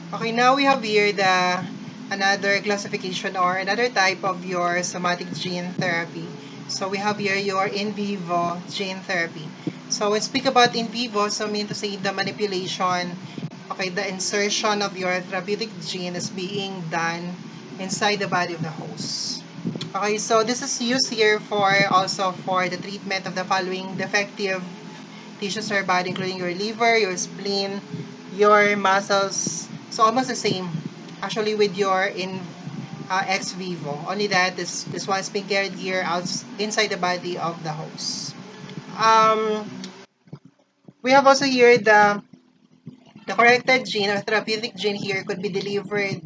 Okay, now we have here the another classification or another type of your somatic gene therapy. So we have here your in vivo gene therapy. So when speak about in vivo, so mean to say the manipulation, okay, the insertion of your therapeutic gene is being done inside the body of the host. Okay, so this is used here for also for the treatment of the following defective tissues in our body, including your liver, your spleen, your muscles. So almost the same, actually, with your in ex vivo. Only that this one is being carried here out inside the body of the host. Um, we have also here the corrected gene or therapeutic gene here could be delivered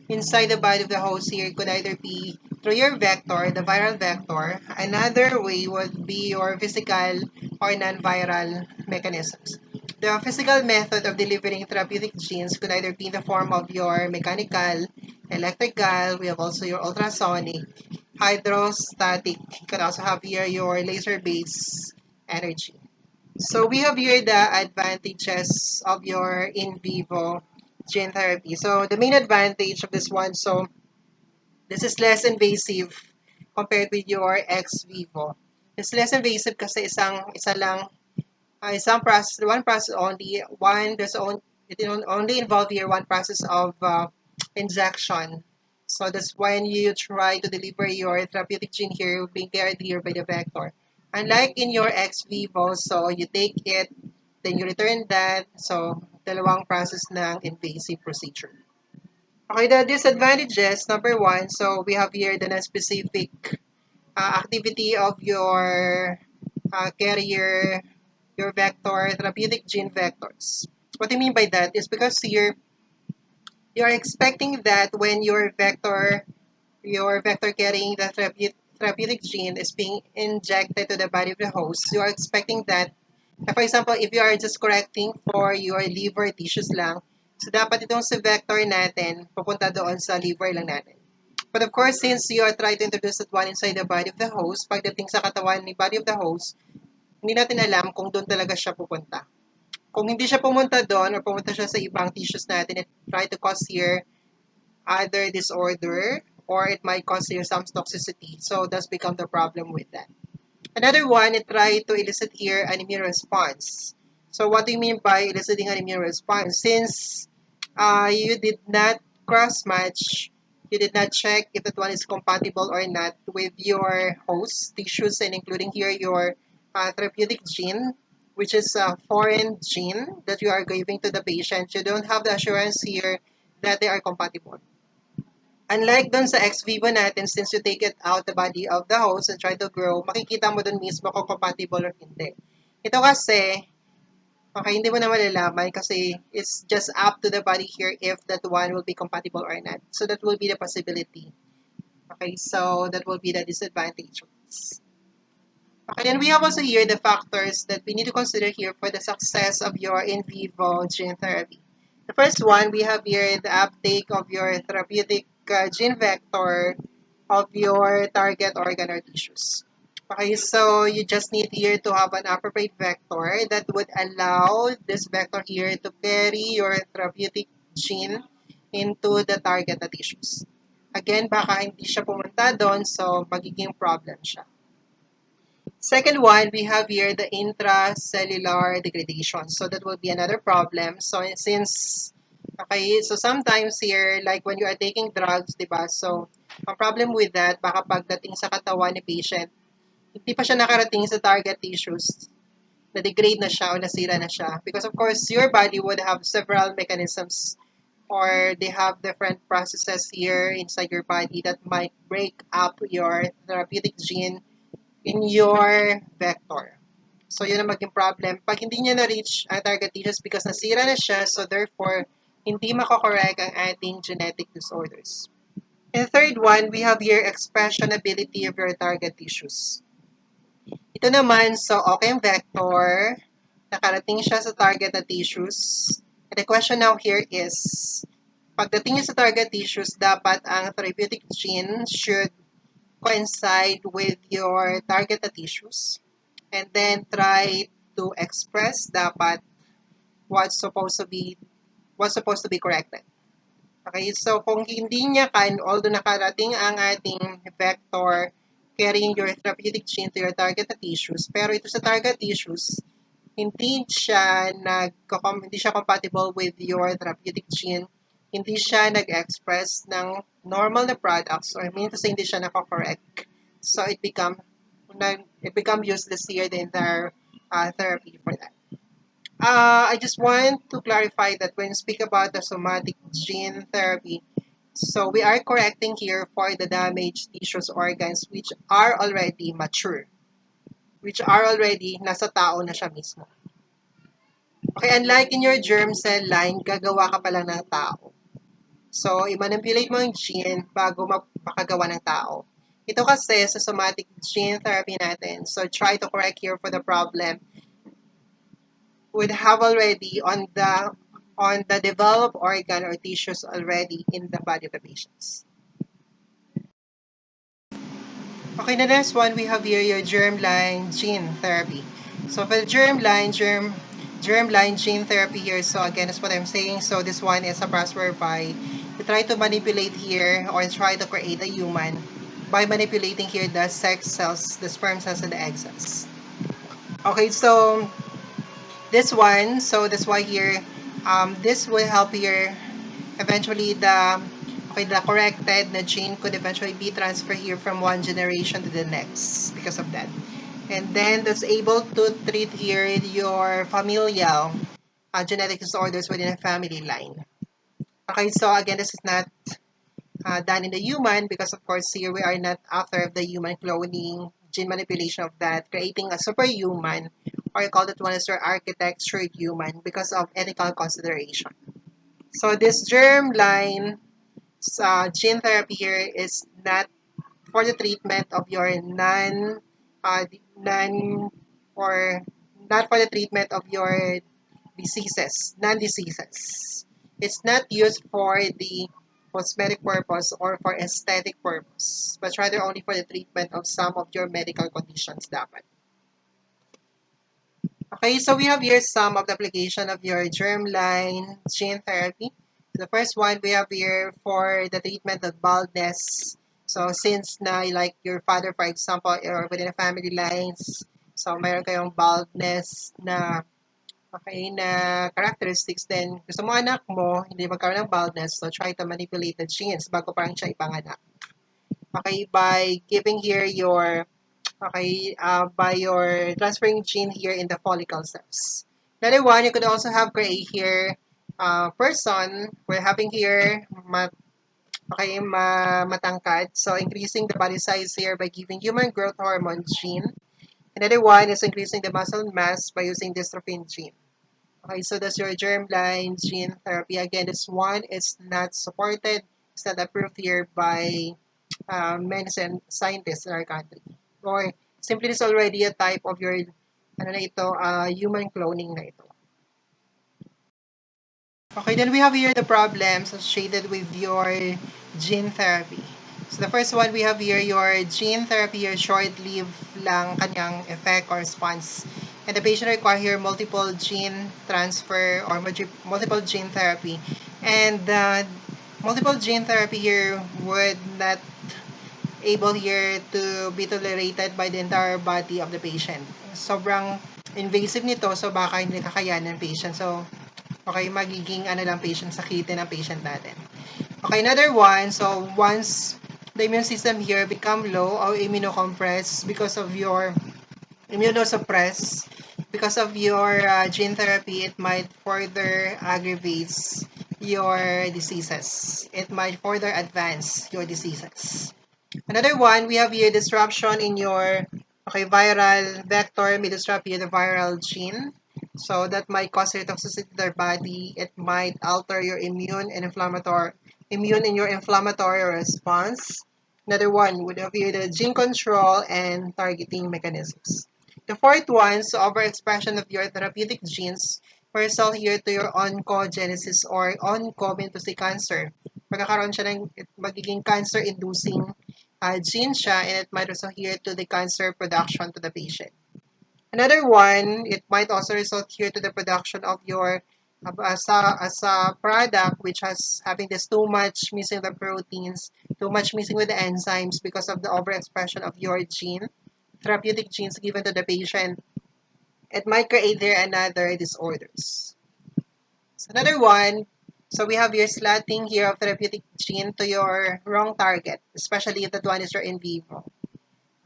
inside the body of the host here. It could either be through your vector, the viral vector. Another way would be your physical or non-viral mechanisms. The physical method of delivering therapeutic genes could either be in the form of your mechanical, electrical, we have also your ultrasonic, hydrostatic. You could also have here your laser-based energy. So we have here the advantages of your in vivo gene therapy. So the main advantage of this one, so this is less invasive compared with your ex vivo. It's less invasive kasi isa lang isang process, one process only, one there's only it only involve here one process of injection. So that's when you try to deliver your therapeutic gene here being carried here by the vector. Unlike in your ex vivo, so you take it, then you return that. So dalawang process ng invasive procedure. Okay, the disadvantages, number one, so we have here the non-specific activity of your carrier, your vector, therapeutic gene vectors. What I mean by that is because here you're expecting that when your vector carrying the therapeutic gene is being injected to the body of the host, you are expecting that, for example, if you are just correcting for your liver tissues lang, so dapat itong si vector natin, pupunta doon sa liver lang natin. But of course, since you are trying to introduce that one inside the body of the host, pagdating sa katawan ni body of the host, hindi natin alam kung doon talaga siya pupunta. Kung hindi siya pumunta doon or pumunta siya sa ibang tissues natin, it try to cause here either disorder or it might cause here some toxicity. So that's become the problem with that. Another one, it try to elicit here an immune response. So what do you mean by eliciting an immune response? Since you did not cross-match, you did not check if that one is compatible or not with your host tissues and including here your therapeutic gene, which is a foreign gene that you are giving to the patient. You don't have the assurance here that they are compatible. Unlike dun sa ex vivo natin, since you take it out the body of the host and try to grow, makikita mo dun mismo kung compatible or hindi. Ito kasi, okay, hindi mo na malalaman kasi it's just up to the body here if that one will be compatible or not. So that will be the possibility. Okay, so that will be the disadvantage. Okay, then we have also here the factors that we need to consider here for the success of your in vivo gene therapy. The first one, we have here the uptake of your therapeutic gene vector of your target organ or tissues. Okay, so you just need here to have an appropriate vector that would allow this vector here to carry your therapeutic gene into the target na tissues. Again, baka hindi siya pumunta doon, so magiging problem siya. Second one, we have here the intracellular degradation. So that will be another problem. So since, okay, so sometimes here, like when you are taking drugs, diba? So, ang problem with that, baka pagdating sa katawan ni patient, hindi pa siya nakarating sa target tissues, na-degrade na siya o nasira na siya. Because of course, your body would have several mechanisms or they have different processes here inside your body that might break up your therapeutic gene in your vector. So, yun ang maging problem. Pag hindi niya na-reach ang target tissues because nasira na siya, so therefore, hindi makokorek ang ating genetic disorders. And third one, we have here expressionability of your target tissues. Ito naman, so okay ang vector, nakarating siya sa target na tissues. And the question now here is, pagdating niya sa target tissues, dapat ang therapeutic gene should coincide with your target na tissues. And then try to express dapat what's supposed to be corrected. Okay, so kung hindi niya although nakarating ang ating vector carrying your therapeutic gene to your target tissues, pero ito sa target tissues, hindi siya compatible with your therapeutic gene, hindi siya nag-express ng normal na products or mean to say hindi siya nako-correct. So it become useless here the entire therapy for that. I just want to clarify that when we speak about the somatic gene therapy, so we are correcting here for the damaged tissues organs which are already mature, which are already nasa tao na siya mismo. Okay, unlike in your germ cell line, gagawa ka pa lang ng tao. So, i-manipulate mo yung gene bago makagawa ng tao. Ito kasi sa somatic gene therapy natin, so try to correct here for the problem would have already on the developed organ or tissues already in the body of the patients. Okay, the next one we have here your germline gene therapy. So for the germline gene therapy here, so again, that's what I'm saying. So this one is a process whereby you try to manipulate here or try to create a human by manipulating here the sex cells, the sperm cells, and the egg cells. Okay, so this one, so that's why here, this will help here eventually the corrected na gene could eventually be transferred here from one generation to the next because of that. And then that's able to treat here your familial genetic disorders within a family line. Okay, so again, this is not done in the human because of course here we are not after the human cloning, gene manipulation of that, creating a superhuman, or you call it one as your architecture human because of ethical consideration. So this germline gene therapy here is not for the treatment of your non or not for the treatment of your non-diseases. It's not used for the cosmetic purpose or for aesthetic purpose, but rather only for the treatment of some of your medical conditions dapat. Okay, so we have here some of the application of your germline gene therapy. The first one we have here for the treatment of baldness. So since na like your father for example or within the family lines, so mayroon kayong baldness na characteristics, then gusto mo anak mo hindi magkaroon ng baldness, so try to manipulate the genes bago pa rin siya ipanganak. Okay, by giving here your by your transferring gene here in the follicle cells. Another one, you could also have gray here person. We're having here matangkad. So increasing the body size here by giving human growth hormone gene. Another one is increasing the muscle mass by using dystrophin gene. Okay, so that's your germline gene therapy. Again, this one is not supported. It's not approved here by medicine scientists in our country. Or simply it's already a type of your human cloning na ito. Okay, then we have here the problems associated with your gene therapy. So the first one we have here your gene therapy, your short-lived lang kanyang effect or response. And the patient require here multiple gene transfer or multiple gene therapy. And multiple gene therapy here would not able here to be tolerated by the entire body of the patient. Sobrang invasive nito, so baka hindi kakayanan ng patient. So, okay, magiging patient, sakitin ng patient natin. Okay, another one, so once the immune system here become low or immunocompressed because of your immunosuppress, because of your gene therapy, it might further aggravates your diseases. It might further advance your diseases. Another one, we have here disruption in your viral vector may disrupt here the viral gene. So that might cause toxicity to their body. It might alter your immune in your inflammatory response. Another one would have here the gene control and targeting mechanisms. The fourth one, so overexpression of your therapeutic genes result here to your oncogenesis or oncomin to say cancer. Magkakaroon siya ng magiging cancer-inducing gene siya, and it might result here to the cancer production to the patient. Another one, it might also result here to the production of your as a product which has having this too much missing the proteins, too much missing with the enzymes because of the overexpression of your gene, therapeutic genes given to the patient, it might create there another disorders. So another one, so we have your slotting here of therapeutic gene to your wrong target, especially if that one is your in vivo.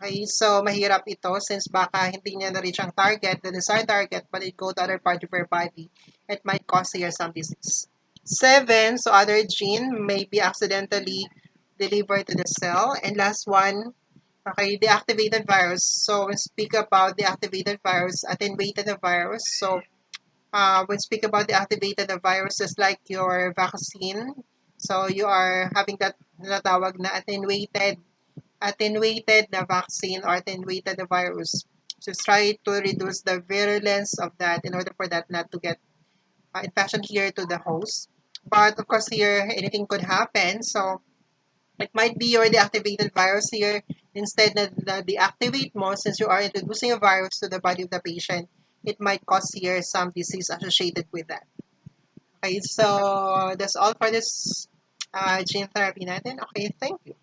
Okay, so mahirap ito since baka hindi niya na-reach ang target, the desired target, but it go to other part of your body. It might cause here some disease. 7, so other gene may be accidentally delivered to the cell. And last one, okay, the activated virus. So when speak about the activated virus, attenuated virus. So when speak about the activated virus, just like your vaccine. So you are having that natawag na attenuated the vaccine or attenuated the virus. Just try to reduce the virulence of that in order for that not to get infection here to the host. But of course here anything could happen. So it might be your deactivated virus here. Instead na deactivate mo since you are introducing a virus to the body of the patient, it might cause here some disease associated with that. Okay, so that's all for this gene therapy natin. Okay, thank you.